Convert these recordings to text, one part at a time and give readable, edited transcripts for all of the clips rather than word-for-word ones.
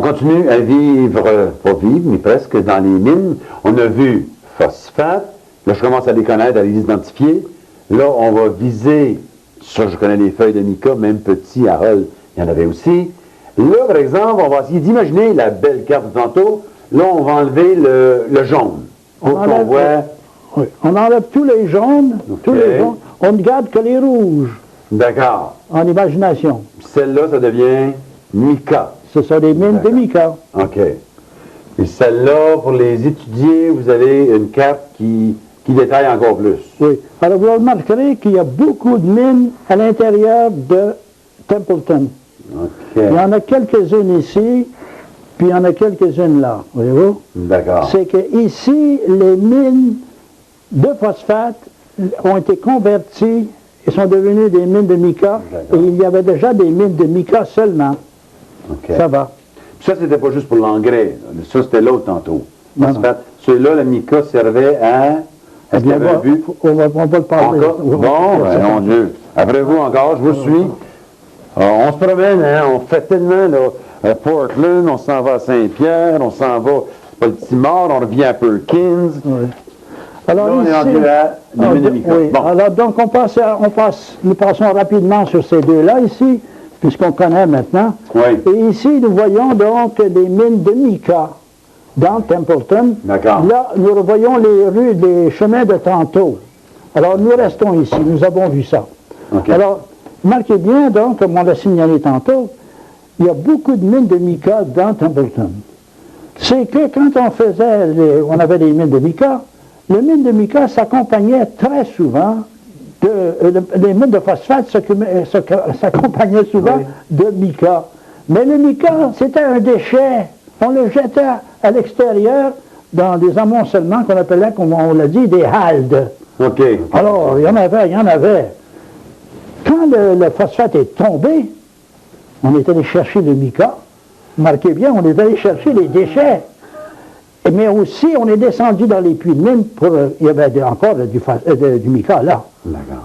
continue à vivre, pas vivre, mais presque dans les mines. On a vu phosphate. Là, je commence à les connaître, à les identifier. Là, on va viser, ça, je connais les feuilles de mica, même petit, Harold, il y en avait aussi. Là, par exemple, on va essayer d'imaginer la belle carte de tantôt. Là, on va enlever le jaune. Pour qu'on voit... Oui, on enlève tous les jaunes, tous les jaunes. On ne garde que les rouges. D'accord. En imagination. Celle-là, ça devient mica. Ce sont des mines de mica. OK. Et celle-là, pour les étudier, vous avez une carte qui détaille encore plus. Oui. Alors, vous remarquerez qu'il y a beaucoup de mines à l'intérieur de Templeton. OK. Il y en a quelques-unes ici, puis il y en a quelques-unes là. Voyez-vous? D'accord. C'est qu'ici, les mines de phosphate ont été converties et sont devenues des mines de mica. Et il y avait déjà des mines de mica seulement. OK. Ça va. Ça, c'était pas juste pour l'engrais. Ça, c'était l'autre tantôt. Phosphate. Celui-là, le mica servait à... Est-ce qu'il y avait un but? On va le parler. Encore? Bon, ben, mon Dieu. Après vous encore, je vous suis. On se promène, hein, on fait tellement, là, à Portland, on s'en va à Saint-Pierre, on s'en va à Baltimore, on revient à Perkins. Oui. Alors, là, on ici, est rendu à la mine de mica. Oui. Bon. Alors, donc, nous passons rapidement sur ces deux-là ici, puisqu'on connaît maintenant. Oui. Et ici, nous voyons donc des mines de mica dans Templeton. D'accord. Là, nous revoyons les rues, les chemins de tantôt. Alors, nous restons ici, nous avons vu ça. Okay. Alors, marquez bien, donc, comme on l'a signalé tantôt, il y a beaucoup de mines de mica dans Templeton. C'est que quand on avait des mines de mica, les mines de mica s'accompagnaient très souvent les mines de phosphate s'accompagnaient souvent de mica. Mais le mica, c'était un déchet. On le jetait à l'extérieur dans des amoncellements qu'on appelait, comme on l'a dit, des haldes. OK. Alors, il y en avait. Quand le phosphate est tombé, on est allé chercher le mica. Marquez bien, on est allé chercher les déchets. Mais aussi, on est descendu dans les puits de mine pour... il y avait encore du mica là.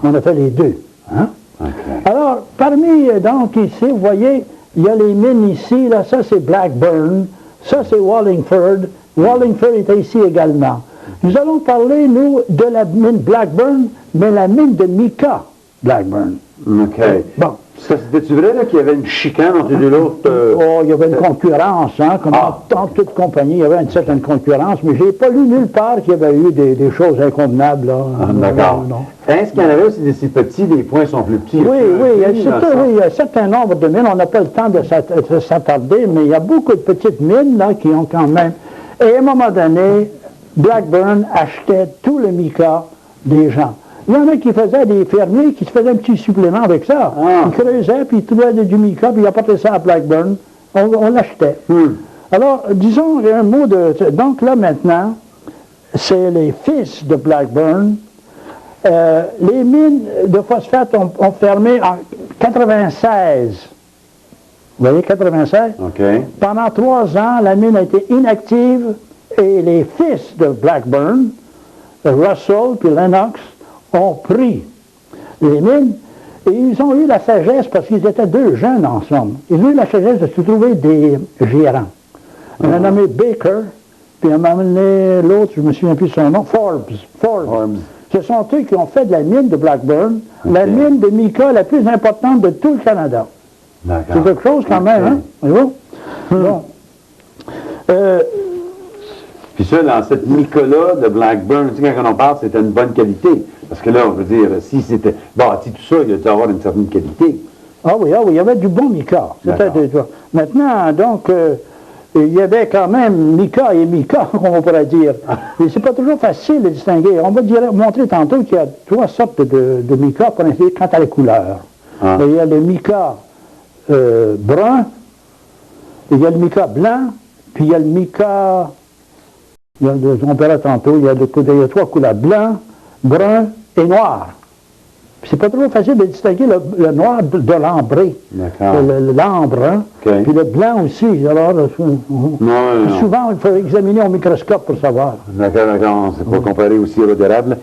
On a fait les deux. Hein? Okay. Alors, parmi, donc, ici, vous voyez, il y a les mines ici, là, ça c'est Blackburn, ça c'est Wallingford. Wallingford était ici également. Nous allons parler, nous, de la mine Blackburn, mais la mine de mica Blackburn. OK. Bon. C'était-tu vrai qu'il y avait une chicane entre les deux l'autre? Oh, il y avait une concurrence, hein, comme dans toute compagnie, il y avait une certaine concurrence, mais je n'ai pas lu nulle part qu'il y avait eu des choses inconvenables. Là. D'accord. Est-ce qu'il y en avait aussi des si petits, des points sont plus petits? Oui, il y a un certain nombre de mines, on n'a pas le temps de s'attarder, mais il y a beaucoup de petites mines là, qui ont quand même... Et à un moment donné, Blackburn achetait tout le mica des gens. Il y en a qui faisaient des fermiers qui se faisaient un petit supplément avec ça. Ils creusaient, puis ils trouvaient du mica, puis ils apportaient ça à Blackburn. On l'achetait. Alors, disons un mot de... Donc là, maintenant, c'est les fils de Blackburn. Les mines de phosphate ont fermé en 96. Vous voyez, 96? OK. Pendant 3 ans, la mine a été inactive et les fils de Blackburn, Russell puis Lennox, ont pris les mines et ils ont eu la sagesse, parce qu'ils étaient 2 jeunes ensemble, ils ont eu la sagesse de se trouver des gérants. On a nommé Baker, puis on a amené l'autre, je ne me souviens plus de son nom, Forbes. Ce sont eux qui ont fait de la mine de Blackburn, la mine de mica la plus importante de tout le Canada. C'est quelque chose quand même, hein? Voyez-vous? Bon. Puis ça, dans cette mica-là de Blackburn, tu sais, quand on parle, c'était une bonne qualité. Parce que là, on veut dire, si c'était bâti tout ça, il a dû avoir une certaine qualité. Ah oui, il y avait du bon mica. Maintenant, donc, il y avait quand même mica et mica, on pourrait dire. Mais c'est pas toujours facile de distinguer. On va montrer tantôt qu'il y a 3 sortes de mica pour essayer quant à la couleur. Il y a le mica brun, il y a le mica blanc, puis il y a le mica... on verra tantôt, il y a 3 couleurs, blanc, brun et noir. C'est pas trop facile de distinguer le noir de l'ambré. L'ambre, hein? Puis le blanc aussi. Alors, souvent, il faut examiner au microscope pour savoir. D'accord. C'est pas comparé aussi au d'érable.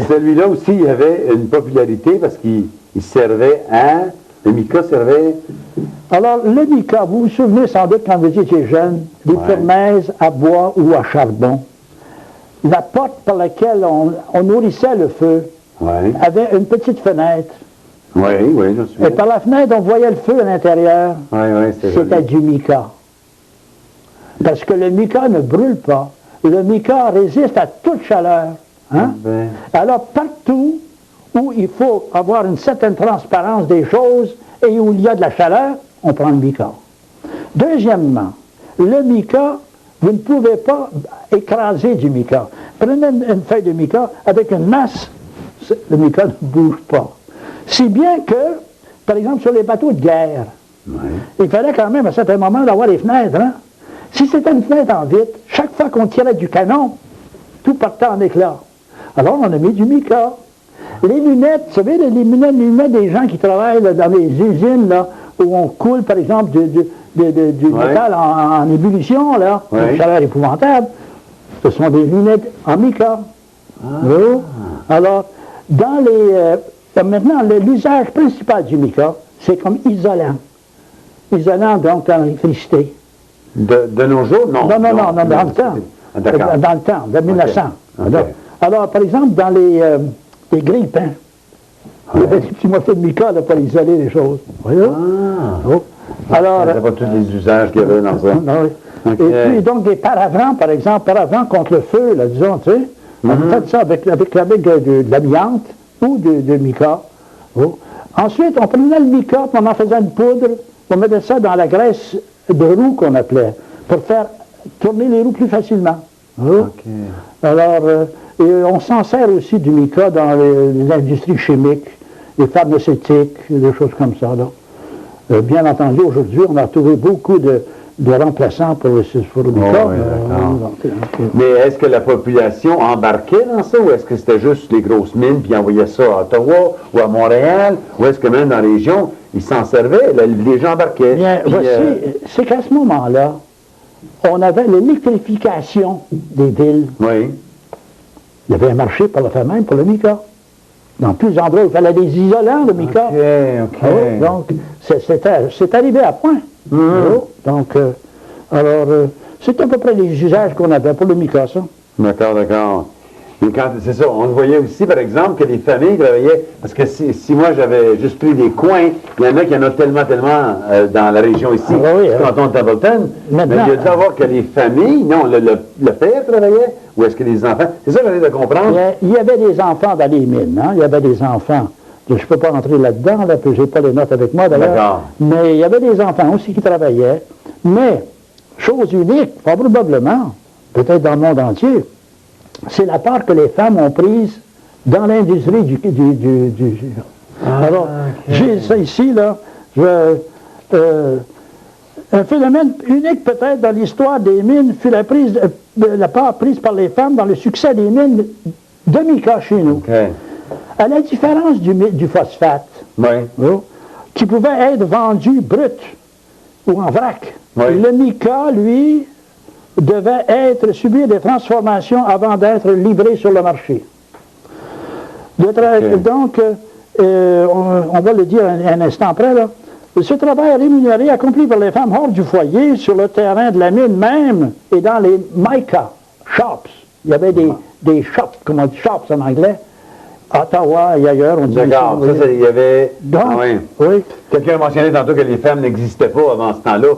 Celui-là aussi, il avait une popularité parce qu'il servait à Le mica servait... Alors, le mica, vous vous souvenez sans doute quand vous étiez jeune, des fournaises à bois ou à charbon. La porte par laquelle on nourrissait le feu avait une petite fenêtre. Oui, oui, je suis. Et par la fenêtre, on voyait le feu à l'intérieur. Oui, oui, c'était du mica. Parce que le mica ne brûle pas. Le mica résiste à toute chaleur. Hein? Alors, partout où il faut avoir une certaine transparence des choses et où il y a de la chaleur, on prend le mica. Deuxièmement, le mica, vous ne pouvez pas écraser du mica. Prenez une feuille de mica avec une masse, le mica ne bouge pas. Si bien que, par exemple, sur les bateaux de guerre, il fallait quand même à certains moments d'avoir les fenêtres. Hein? Si c'était une fenêtre en vitre, chaque fois qu'on tirait du canon, tout partait en éclats. Alors on a mis du mica. Les lunettes, vous savez, les lunettes des gens qui travaillent là, dans les usines, là, où on coule, par exemple, du métal en ébullition, là, une chaleur épouvantable, ce sont des lunettes en mica. Alors, dans les... maintenant, l'usage principal du mica, c'est comme isolant. Isolant, donc, dans l'électricité. De nos jours, non? Non, dans le temps. Dans le temps, de 1900. Okay. Alors, par exemple, dans les grille-pains, il y avait des petits morceaux de mica là, pour isoler les choses. Alors, c'est pas tous les usages qu'il y avait dans ça. Et puis, donc, des paravents, par exemple, paravents contre le feu, là, disons, tu sais. On fait ça avec de l'amiante ou de mica. Ensuite, on prenait le mica, puis on en faisait une poudre, on mettait ça dans la graisse de roue qu'on appelait, pour faire tourner les roues plus facilement. Alors, on s'en sert aussi du mica dans les industries chimiques, les pharmaceutiques, des choses comme ça. Là. Bien entendu, aujourd'hui, on a trouvé beaucoup de remplaçants pour le mica. Mais est-ce que la population embarquait dans ça, ou est-ce que c'était juste les grosses mines, puis envoyaient ça à Ottawa ou à Montréal, ou est-ce que même dans la région, ils s'en servaient, les gens embarquaient? Bien, voici, c'est qu'à ce moment-là, on avait l'électrification des villes. Oui. Il y avait un marché par le fait même pour le mica. Dans tous les endroits où il fallait des isolants, le mica. Donc, c'est arrivé à point. Donc, c'est à peu près les usages qu'on avait pour le mica, ça. D'accord. Mais c'est ça, on le voyait aussi, par exemple, que les familles travaillaient, parce que si moi j'avais juste pris des coins, il y en a qui en ont tellement dans la région ici, canton de Templeton, mais il y a dû avoir que les familles, non, le père travaillait, ou est-ce que les enfants, c'est ça que j'allais de comprendre? Il y avait des enfants dans les mines, hein? Il y avait des enfants. Je ne peux pas rentrer là-dedans, là, puis je n'ai pas les notes avec moi d'ailleurs, mais il y avait des enfants aussi qui travaillaient, mais, chose unique, probablement, peut-être dans le monde entier, c'est la part que les femmes ont prise dans l'industrie du Alors, j'ai ça ici, là, un phénomène unique peut-être dans l'histoire des mines fut la part prise par les femmes dans le succès des mines de mica chez nous. À la différence du phosphate, qui pouvait être vendu brut ou en vrac, le mica, lui, devait subir des transformations avant d'être livré sur le marché. Donc, on va le dire un instant après, là, ce travail rémunéré accompli par les femmes hors du foyer, sur le terrain de la mine même, et dans les mica shops. Il y avait des shops, comme on dit shops en anglais, à Ottawa et ailleurs. D'accord, il y avait... Donc, quelqu'un a mentionné tantôt que les femmes n'existaient pas avant ce temps-là.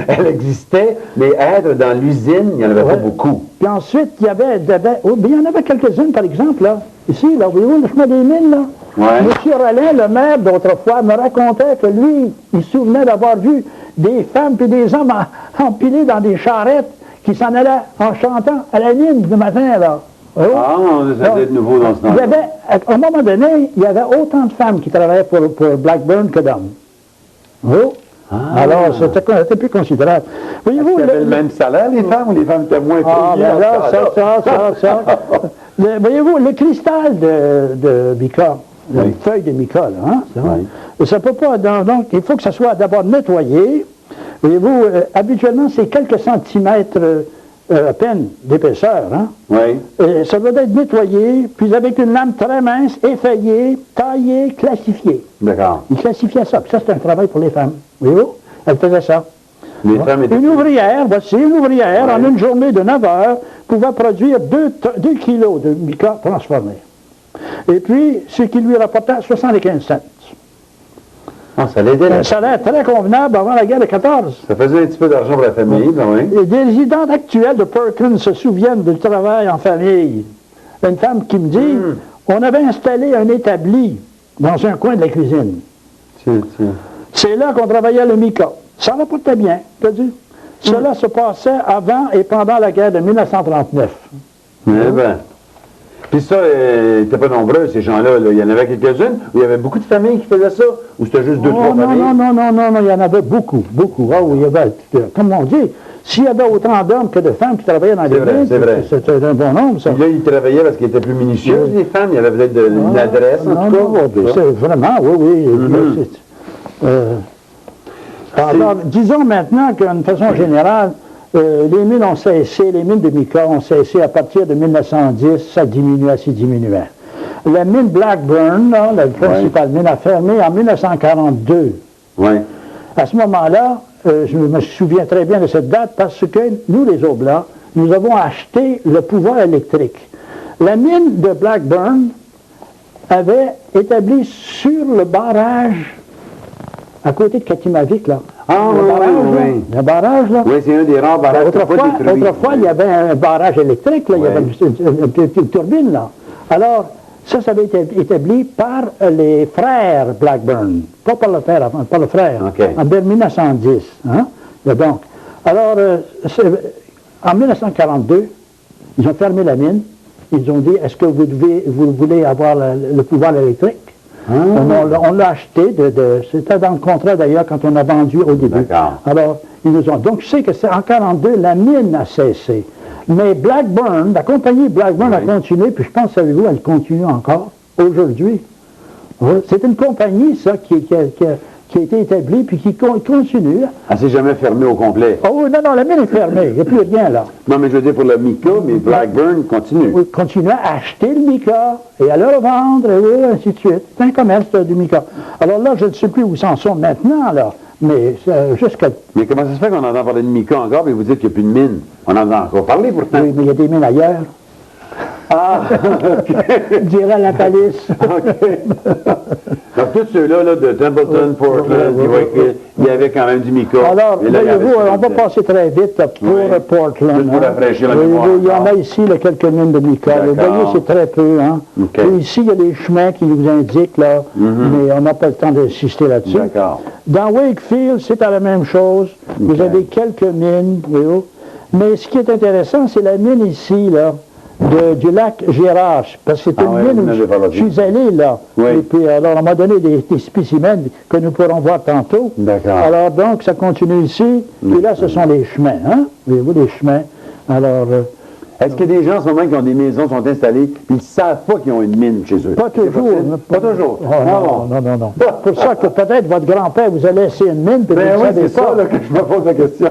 Elle existait, mais être dans l'usine, il n'y en avait pas beaucoup. Puis ensuite, il y en avait quelques-unes, par exemple, là. Ici, là, vous voyez, le chemin des mines, là. M. Rollin, le maire d'autrefois, me racontait que lui, il se souvenait d'avoir vu des femmes puis des hommes empilés dans des charrettes qui s'en allaient en chantant à la mine le matin, là. Ça de nouveau dans ce temps-là. À un moment donné, il y avait autant de femmes qui travaillaient pour Blackburn que d'hommes. Alors, c'était plus considérable. Voyez-vous, est-ce qu'il y avait le même salaire, les femmes, ou les femmes étaient moins payées? Voyez-vous, le cristal de mica, une feuille de mica, là, ça peut pas, donc, il faut que ça soit d'abord nettoyé. Voyez-vous, habituellement, c'est quelques centimètres à peine d'épaisseur, hein? Oui. Et ça doit être nettoyé, puis avec une lame très mince, effeuillée, taillée, classifiée. D'accord. Ils classifiaient ça. Puis ça, c'est un travail pour les femmes. Voyez-vous? Elles faisaient ça. Les femmes étaient... Une ouvrière, voici, une ouvrière, en une journée de 9 heures, pouvait produire 2 kilos de mica transformé. Et puis, ce qui lui rapportait 75 cents. Ah, ça l'aidait. Un salaire très convenable avant la guerre de 14. Ça faisait un petit peu d'argent pour la famille, ben oui. Et des résidents actuels de Perkins se souviennent du travail en famille. Une femme qui me dit, on avait installé un établi dans un coin de la cuisine. Tiens. C'est là qu'on travaillait le mica. Ça rapportait bien, t'as dit. Cela se passait avant et pendant la guerre de 1939. Eh bien. Puis ça, ils n'étaient pas nombreux, ces gens-là. Là. Il y en avait quelques-unes, où il y avait beaucoup de familles qui faisaient ça, ou c'était juste deux, trois familles? Non, il y en avait beaucoup. Ah oui, il y avait, comme on dit, s'il y avait autant d'hommes que de femmes qui travaillaient dans les mines, c'était un bon nombre, ça. Puis là, ils travaillaient parce qu'ils étaient plus minutieux, les femmes. Il y avait peut-être une adresse, en tout cas. C'est vraiment, oui. Alors, disons maintenant qu'une façon générale, les mines ont cessé, les mines de mica ont cessé à partir de 1910, ça diminuait. La mine Blackburn, là, la principale mine, a fermé en 1942. Oui. À ce moment-là, je me souviens très bien de cette date parce que nous, les Oblats, nous avons acheté le pouvoir électrique. La mine de Blackburn avait établi sur le barrage à côté de Katimavik, là. Ah, oui. Le barrage, là. Oui, c'est un des rares barrages qui n'a pas détruit. Autrefois, il y avait un barrage électrique, là. Il y avait une turbine, là. Alors, ça avait été établi par les frères Blackburn, pas par le père, par le frère, en 1910. Hein? Donc, alors, en 1942, ils ont fermé la mine. Ils ont dit, est-ce que vous voulez avoir le pouvoir électrique? On l'a acheté, c'était dans le contrat d'ailleurs quand on a vendu au début. Alors, ils nous ont. Donc, je sais que c'est en 1942, la mine a cessé. Mais Blackburn, la compagnie Blackburn a continué, puis je pense, savez-vous, elle continue encore aujourd'hui. C'est une compagnie, ça, qui a été établie, puis qui continue. Elle s'est jamais fermée au complet. Oh non, la mine est fermée, il n'y a plus rien là. Non, mais je veux dire pour le mica, mais Blackburn continue. Oui, continue à acheter le mica et à le revendre, et ainsi de suite. C'est un commerce du mica. Alors là, je ne sais plus où ils en sont maintenant, là. Mais jusqu'à... Mais comment ça se fait qu'on entend parler de mica encore, et vous dites qu'il n'y a plus de mine? On en a encore parlé pourtant. Oui, mais il y a des mines ailleurs. Ah, OK. Je dirais la palisse. OK. Donc, tous ceux-là, là, de Templeton, Portland, il y avait quand même du mica. Alors, voyez-vous, on va passer très vite pour Portland. Juste pour rafraîchir la mémoire. Il y en a ici quelques mines de mica. Vous voyez, c'est très peu. Hein? Et ici, il y a les chemins qui nous indiquent, là, mais on n'a pas le temps d'insister là-dessus. D'accord. Dans Wakefield, c'est à la même chose. Vous avez quelques mines, voyez-vous. Mais ce qui est intéressant, c'est la mine ici, là, du lac Gérard, parce que c'est une mine où je suis allé, là. Oui. Et puis, alors, on m'a donné des spécimens que nous pourrons voir tantôt. D'accord. Alors, donc, ça continue ici. Et là, ce sont les chemins, hein? Voyez-vous, les chemins. Alors... Est-ce qu'il y a des gens en ce moment qui ont des maisons, sont installés, puis ils ne savent pas qu'ils ont une mine chez eux? Pas toujours. Pas toujours. Oh, non. C'est pour ça que peut-être votre grand-père vous a laissé une mine, puis vous ne savez pas. C'est ça là, que je me pose la question.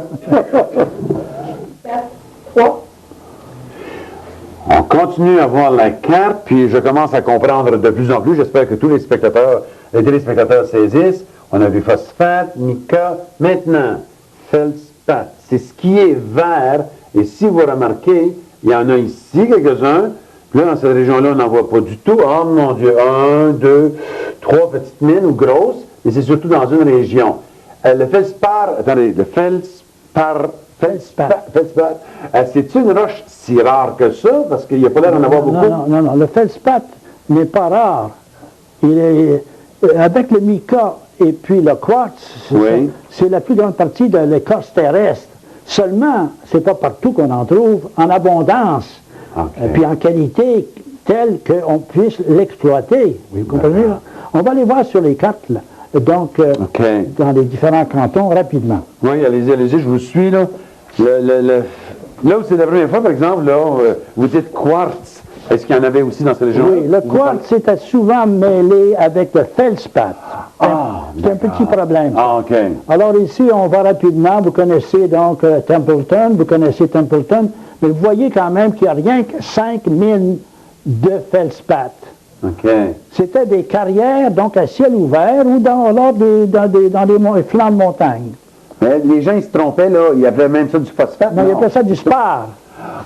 On continue à voir la carte, puis je commence à comprendre de plus en plus. J'espère que tous les téléspectateurs saisissent. On a vu phosphate, mica. Maintenant, feldspath. C'est ce qui est vert. Et si vous remarquez, il y en a ici quelques-uns. Puis là, dans cette région-là, on n'en voit pas du tout. Oh mon Dieu, 1, 2, 3 petites mines ou grosses. Mais c'est surtout dans une région. Le feldspath, c'est une roche si rare que ça, parce qu'il n'y a pas l'air d'en avoir beaucoup? Non. Le feldspath n'est pas rare. Il est, avec le mica et puis le quartz, c'est la plus grande partie de l'écorce terrestre. Seulement, c'est pas partout qu'on en trouve en abondance, et puis en qualité telle qu'on puisse l'exploiter. Vous comprenez? Là? On va aller voir sur les cartes, là. Donc, dans les différents cantons, rapidement. Oui, allez-y, je vous suis, là. Là où c'est la première fois, par exemple, là, vous dites quartz. Est-ce qu'il y en avait aussi dans cette région? Oui, le quartz était souvent mêlé avec le feldspath. C'est un petit problème. Ah, OK. Alors ici, on va rapidement, vous connaissez donc Templeton, vous connaissez Templeton, mais vous voyez quand même qu'il n'y a rien que 5 mines de feldspath. OK. C'était des carrières, donc à ciel ouvert ou dans les flancs de montagne. Mais les gens, ils se trompaient, là. Il y avait même ça du phosphate. Non, il appelait ça du spar.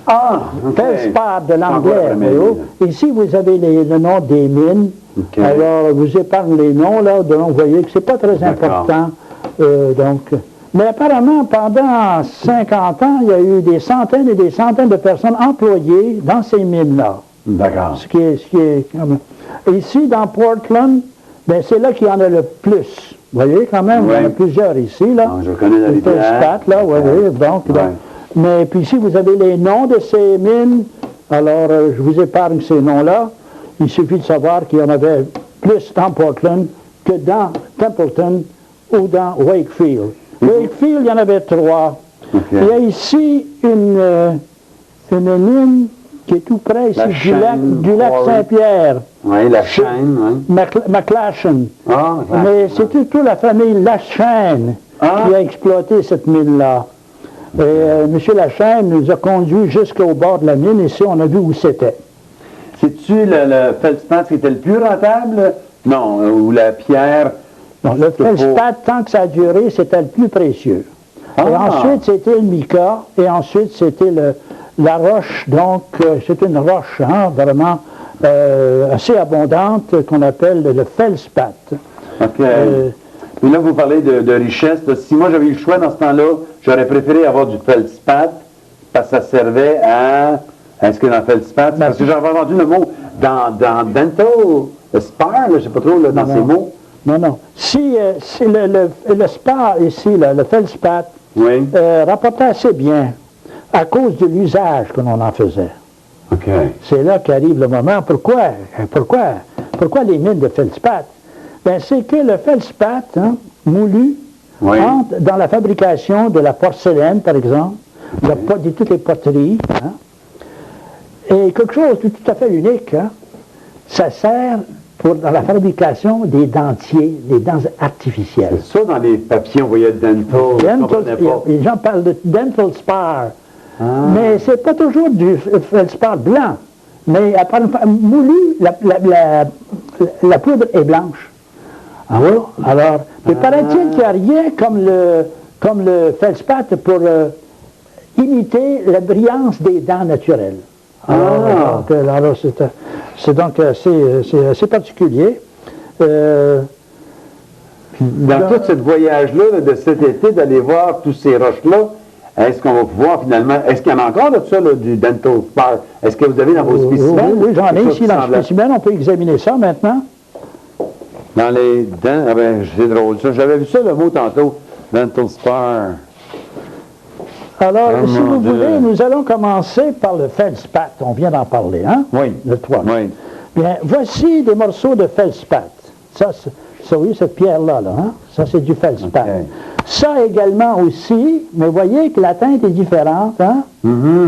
Ah, OK. Feldspar de l'anglais. Encore la même voyez-vous. Ici, vous avez le nom des mines. OK. Alors, je vous épargne les noms, là, donc vous voyez que ce n'est pas très important. Mais apparemment, pendant 50 ans, il y a eu des centaines et des centaines de personnes employées dans ces mines-là. D'accord. Ce qui est ici, dans Portland, ben, c'est là qu'il y en a le plus. Vous voyez, quand même, il y en a plusieurs ici, là. Ah, je connais la Les rivière. Feldspathe, là, oui, oui. Donc, mais puis ici, vous avez les noms de ces mines. Alors, je vous épargne ces noms-là. Il suffit de savoir qu'il y en avait plus dans Portland que dans Templeton ou dans Wakefield. Wakefield, il y en avait 3. OK. Il y a ici une mine qui est tout près ici du lac Saint-Pierre. Oui, la chaîne, oui. McLachlan. Ah, Mais c'est plutôt la famille Lachaine qui a exploité cette mine-là. Et M. Lachaine nous a conduits jusqu'au bord de la mine. Ici, on a vu où c'était. C'est-tu le feldspath qui était le plus rentable? Non, ou la pierre? Non, le feldspath, tant que ça a duré, c'était le plus précieux. Et ensuite, c'était le mica. Et ensuite, c'était la roche. Donc, c'est une roche, hein, vraiment assez abondante, qu'on appelle le feldspath. OK. Et là, vous parlez de richesse. Si moi, j'avais eu le choix dans ce temps-là, j'aurais préféré avoir du feldspath parce que ça servait à inscrire dans le feldspath. Parce que j'avais entendu le mot dans dental spar, je ne sais pas trop, là, dans ces mots. Non, non. Si le spar ici, là, le feldspath, rapportait assez bien à cause de l'usage que l'on en faisait. OK. C'est là qu'arrive le moment. Pourquoi les mines de feldspath? Ben, c'est que le feldspath, hein, moulu, entre dans la fabrication de la porcelaine, par exemple, de toutes les poteries. Hein, et quelque chose de tout à fait unique, hein, ça sert dans la fabrication des dentiers, des dents artificielles. Ça, dans les papiers, on voyait dental. Les gens parlent de dental spar. Mais ce n'est pas toujours du feldspar blanc. Mais moulu, la poudre est blanche. Alors, il paraît-il qu'il n'y a rien comme le feldspath pour imiter la brillance des dents naturelles. Alors, c'est donc assez particulier. Dans tout ce voyage-là, de cet été, d'aller voir tous ces roches-là, est-ce qu'on va pouvoir finalement... Est-ce qu'il y en a encore de ça, là, du dental spar? Est-ce que vous avez dans vos spécimens? Oui, j'en ai ici dans le spécimen. On peut examiner ça maintenant. Dans les dents... Ah ben, c'est drôle, ça. J'avais vu ça, le mot, tantôt. Dental spar. Alors, si vous voulez, nous allons commencer par le feldspath. On vient d'en parler, hein? Oui. Le 3. Oui. Bien, voici des morceaux de feldspath. Ça, oui, cette pierre-là, là, hein? Ça, c'est du feldspath. Okay. Ça également aussi, mais vous voyez que la teinte est différente, hein?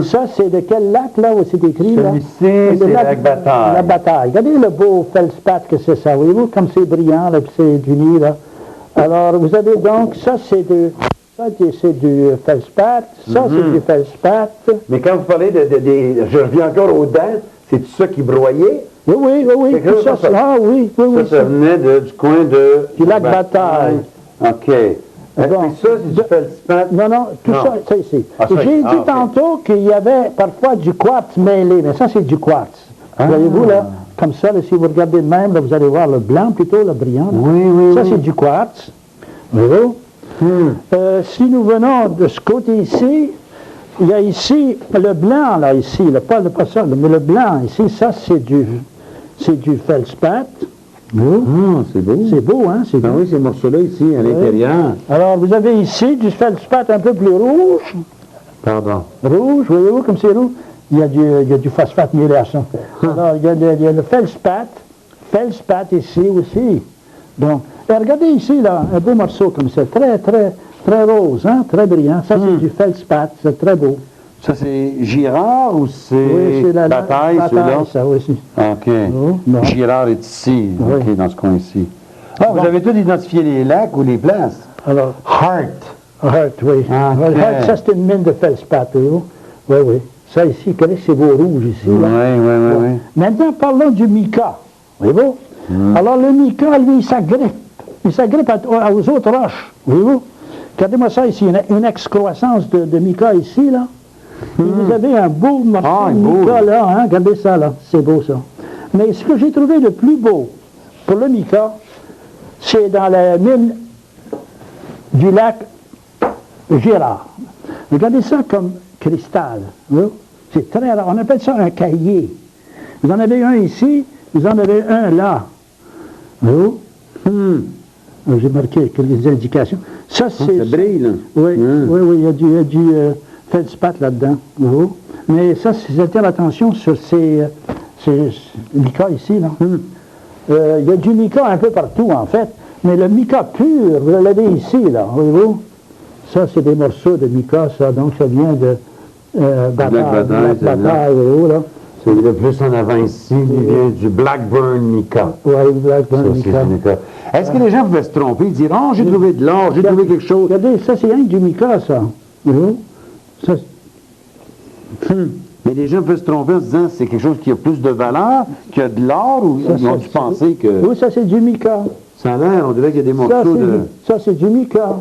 Ça, c'est de quel lac, là, où c'est écrit, là? Celui-ci, c'est le lac Bataille. La Bataille. Regardez le beau feldspath que c'est ça, voyez-vous, comme c'est brillant, là, puis c'est uni, là. Alors, vous avez donc, ça, c'est du feldspath, ça, c'est du feldspath. Mais quand vous parlez je reviens encore aux dents, c'est tout ça qui broyait? Oui. Tout ça, oui. Ça venait du coin du lac Bataille. OK. Bon, ça, c'est du feldspath? Non, tout ça ici. J'ai dit tantôt qu'il y avait parfois du quartz mêlé, mais ça, c'est du quartz. Voyez-vous, là, comme ça, là, si vous regardez de même, là, vous allez voir le blanc plutôt, le brillant. Là. Oui. Ça, c'est du quartz. Voyez-vous? Si nous venons de ce côté ici, il y a ici le blanc, là, ici, pas ça, mais le blanc, ici, ça, c'est du feldspath. C'est beau. C'est beau, hein? C'est beau. Oui, ces morceaux-là, ici, à l'intérieur. Alors, vous avez ici du feldspath un peu plus rouge. Pardon. Rouge, voyez-vous comme c'est rouge? Il y a du phosphate mêlé à ça. Alors, il y a le feldspath ici aussi. Donc, regardez ici, là, un beau morceau comme ça, très rose, hein? Très brillant. Ça, c'est du feldspath, c'est très beau. Ça, c'est Girard ou c'est Bataille, celui-là? ça aussi. OK. Girard est ici, OK, dans ce coin-ci. Ah, vous avez tous identifié les lacs ou les places? Alors, Hart, oui. Okay. Hart, ça, c'est une mine de feldspath, oui. Oui, oui. Ça, ici, connaissez, c'est beau rouge, ici. oui, Là. oui. Maintenant, parlons du mica. Voyez-vous? Alors, le mica, lui, il s'agrippe. Il s'agrippe aux autres roches. Voyez-vous? Regardez-moi ça ici, une excroissance de mica ici, là. Et vous avez un beau morceau de mica, là. Hein? Regardez ça, là. C'est beau, ça. Mais ce que j'ai trouvé le plus beau pour le mica, c'est dans la mine du lac Gérard. Regardez ça comme cristal. Hein? C'est très rare. On appelle ça un cahier. Vous en avez un ici, vous en avez un là. Hein? J'ai marqué quelques indications. Ça, c'est. Ça brille, là. Oui, oui, il y a du feldspath là-dedans. Hein? Mais ça, c'est attirer l'attention sur ces mica ici, là. Il y a du mica un peu partout, en fait. Mais le mica pur, vous l'avez ici, là, voyez-vous? Ça, c'est des morceaux de mica, ça. Donc, ça vient de Bataille, voyez-vous, là. C'est le plus en avant ici, il vient du Blackburn Mica. Oui, Blackburn Mica. Est-ce que les gens pouvaient se tromper, dire « Oh, j'ai trouvé de l'or, j'ai trouvé quelque chose. » Regardez, ça, c'est rien que du mica, ça. Voyez-vous? Ça, Mais les gens peuvent se tromper en se disant c'est quelque chose qui a plus de valeur, qui a de l'or, ou ils ont dû penser que... Oui, ça, c'est du mica. Ça a l'air, on dirait qu'il y a des morceaux de... Ça, c'est du mica.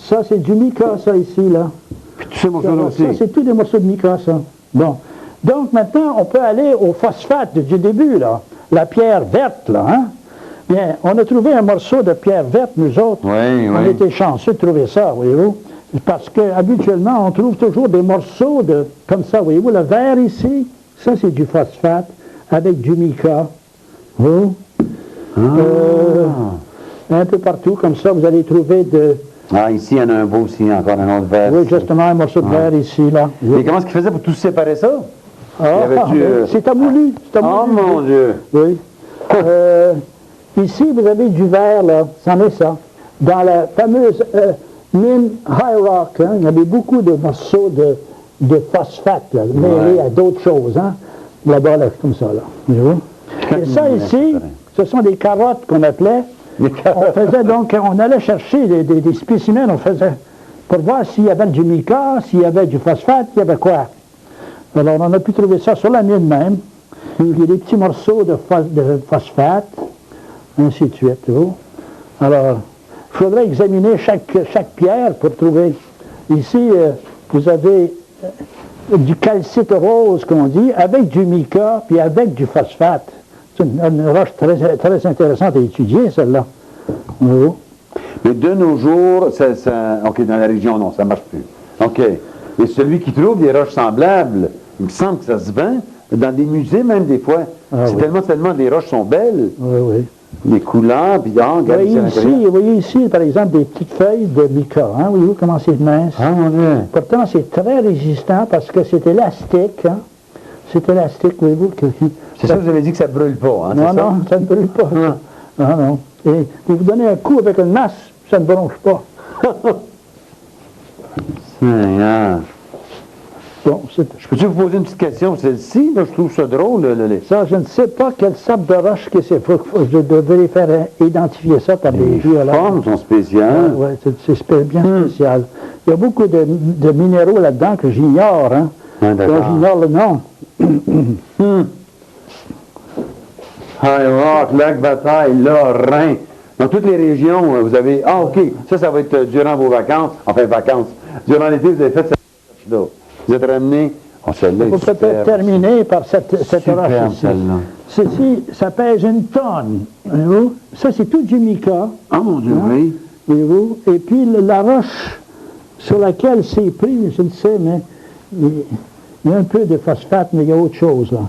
Ça, c'est du mica, ça, ici, là. Puis tous ces morceaux-là aussi. Ça, c'est tous des morceaux de mica, ça. Bon. Donc, maintenant, on peut aller au phosphate du début, là. La pierre verte, là, hein. Bien, on a trouvé un morceau de pierre verte, nous autres. Oui. On était chanceux de trouver ça, voyez-vous. Parce qu'habituellement, on trouve toujours des morceaux de, comme ça, voyez-vous, le vert ici, ça c'est du phosphate avec du mica. Oh. Un peu partout, comme ça, vous allez trouver de... Ah, ici, il y en a un beau aussi, encore un autre vert. Oui, justement, un morceau de verre ici, là. Et comment est-ce qu'ils faisaient pour tous séparer ça? C'est amoulu. Oh, mon Dieu! Oui. Ici, vous avez du verre, là, c'en est ça. Dans la fameuse... mine High Rock, hein, il y avait beaucoup de morceaux de phosphate là, mêlés à d'autres choses. Hein, là-bas, là, comme ça. Là. Et ça ici, ce sont des carottes qu'on appelait. On faisait donc, on allait chercher des spécimens, on faisait pour voir s'il y avait du mica, s'il y avait du phosphate, il y avait quoi. Alors, on a pu trouver ça sur la mine même. Il y a des petits morceaux de phosphate, ainsi de suite. Alors, il faudrait examiner chaque pierre pour trouver. Ici, vous avez du calcite rose, qu'on dit, avec du mica, puis avec du phosphate. C'est une roche très intéressante à étudier, celle-là. Oui. Mais de nos jours, OK, dans la région, non, ça ne marche plus. OK. Et celui qui trouve des roches semblables, il me semble que ça se vend, dans des musées même, des fois. C'est tellement les roches sont belles. Oui. Les couleurs, puis regardez vous voyez ici, par exemple, des petites feuilles de mica. Hein? Voyez-vous comment c'est mince? Ah, mon Dieu! Pourtant, c'est très résistant parce que c'est élastique. Hein? C'est élastique, voyez-vous. C'est ça que vous avez dit que ça ne brûle pas, hein? Non, ça ne brûle pas. Non. Et vous donnez un coup avec une masse, ça ne bronche pas. Bon, je peux-tu vous poser une petite question? Celle-ci, là, je trouve ça drôle. Ça, je ne sais pas quelle sorte de roche que c'est. Je devrais faire identifier ça par des géologues. Les formes sont spéciales. Oui, c'est bien spécial. Il y a beaucoup de minéraux là-dedans que j'ignore. Hein. J'ignore le nom. High Rock, Lac Bataille, Lorrain. Dans toutes les régions, vous avez... Ah, OK, ça va être durant vos vacances. Enfin, vacances. Durant l'été, vous avez fait cette recherche-là. Vous êtes ramené... Oh, celle-là est superbe. Peut-être terminer par cette roche ici. Ceci, ça pèse une tonne. Voyez-vous? Ça, c'est tout du mica. Ah, mon Dieu, oui. Voyez-vous? Et puis, la roche sur laquelle c'est pris, je ne sais, mais il y a un peu de phosphate, mais il y a autre chose, là.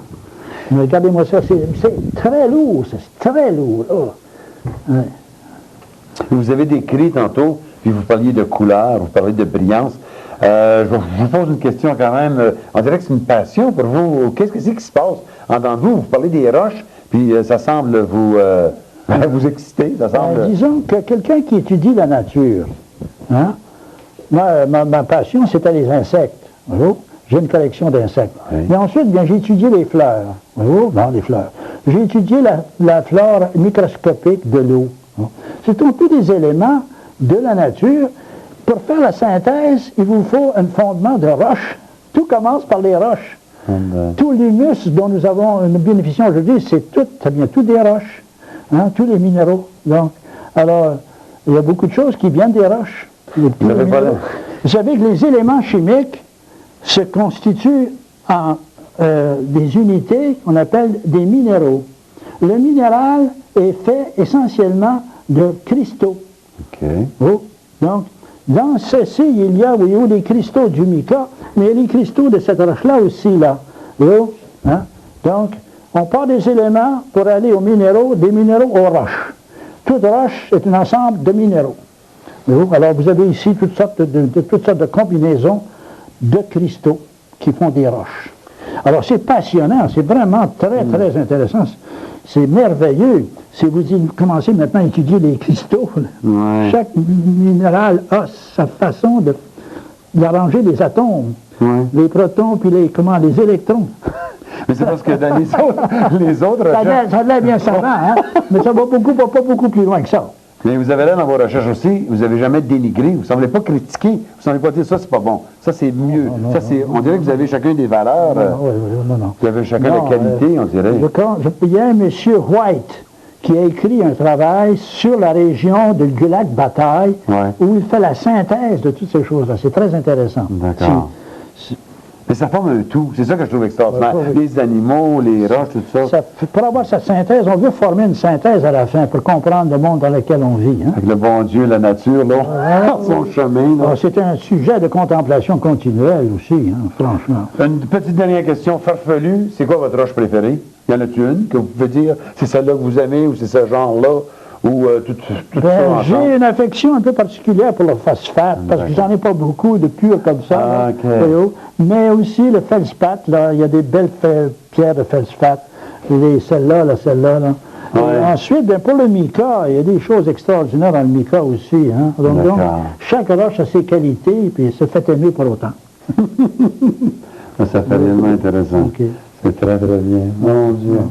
Mais regardez-moi ça, c'est très lourd, c'est très lourd. Oh. Ouais. Vous avez décrit tantôt, puis vous parliez de couleur, vous parliez de brillance. Je vous pose une question quand même. On dirait que c'est une passion pour vous. Qu'est-ce que c'est qui se passe en dedans de vous? Vous parlez des roches, puis ça semble vous exciter. Ça semble... disons que quelqu'un qui étudie la nature, hein? Ma passion, c'était les insectes. J'ai une collection d'insectes. Oui. Mais ensuite, bien, j'ai étudié les fleurs. Les fleurs. J'ai étudié la flore microscopique de l'eau. Bon. Ce sont tous des éléments de la nature. Pour faire la synthèse, il vous faut un fondement de roches. Tout commence par les roches. Tout l'humus dont nous avons une bénéficie aujourd'hui, ça vient tout des roches, hein, tous les minéraux. Donc, alors, il y a beaucoup de choses qui viennent des roches. Vous savez que les éléments chimiques se constituent en des unités qu'on appelle des minéraux. Le minéral est fait essentiellement de cristaux. Okay. Oh, donc, dans ceci, il y a les cristaux du mica, mais il y a les cristaux de cette roche-là aussi, là. Oh, hein? Donc, on part des éléments pour aller aux minéraux, des minéraux aux roches. Toute roche est un ensemble de minéraux. Oh, alors, vous avez ici toutes sortes de combinaisons de cristaux qui font des roches. Alors, c'est passionnant, c'est vraiment très, très intéressant. C'est merveilleux. Si vous commencez maintenant à étudier les cristaux, chaque minéral a sa façon d'arranger les atomes, les protons, puis les électrons. Mais c'est parce que dans les autres recherches... Ça a l'air bien savant, hein? Mais ça va pas beaucoup plus loin que ça. Mais vous avez là dans vos recherches aussi, vous n'avez jamais dénigré, vous ne semblez pas critiquer, vous ne semblez pas dire ça, c'est pas bon, ça c'est mieux. On dirait que vous avez chacun des valeurs, vous avez chacun la qualité, on dirait. Il y a un monsieur White qui a écrit un travail sur la région du lac Bataille, où il fait la synthèse de toutes ces choses-là. C'est très intéressant. D'accord. Mais ça forme un tout, c'est ça que je trouve extraordinaire. Les animaux, les roches, tout ça. Pour avoir cette synthèse, on veut former une synthèse à la fin pour comprendre le monde dans lequel on vit. Hein? Avec le bon Dieu, la nature, là, son chemin. C'est un sujet de contemplation continuelle aussi, hein, franchement. Une petite dernière question farfelue. C'est quoi votre roche préférée? Y en a-t-il une que vous pouvez dire? C'est celle-là que vous aimez ou c'est ce genre-là? Ou tout ça j'ai une affection un peu particulière pour le phosphate, parce que j'en ai pas beaucoup de pur comme ça. Mais aussi le feldspath, là, il y a des belles pierres de feldspath. Celle-là. Ensuite, pour le mica, il y a des choses extraordinaires dans le mica aussi. Hein. Donc, chaque roche a ses qualités, puis se fait aimer pour autant. Ça fait réellement intéressant. C'est très, très bien. Mon Dieu.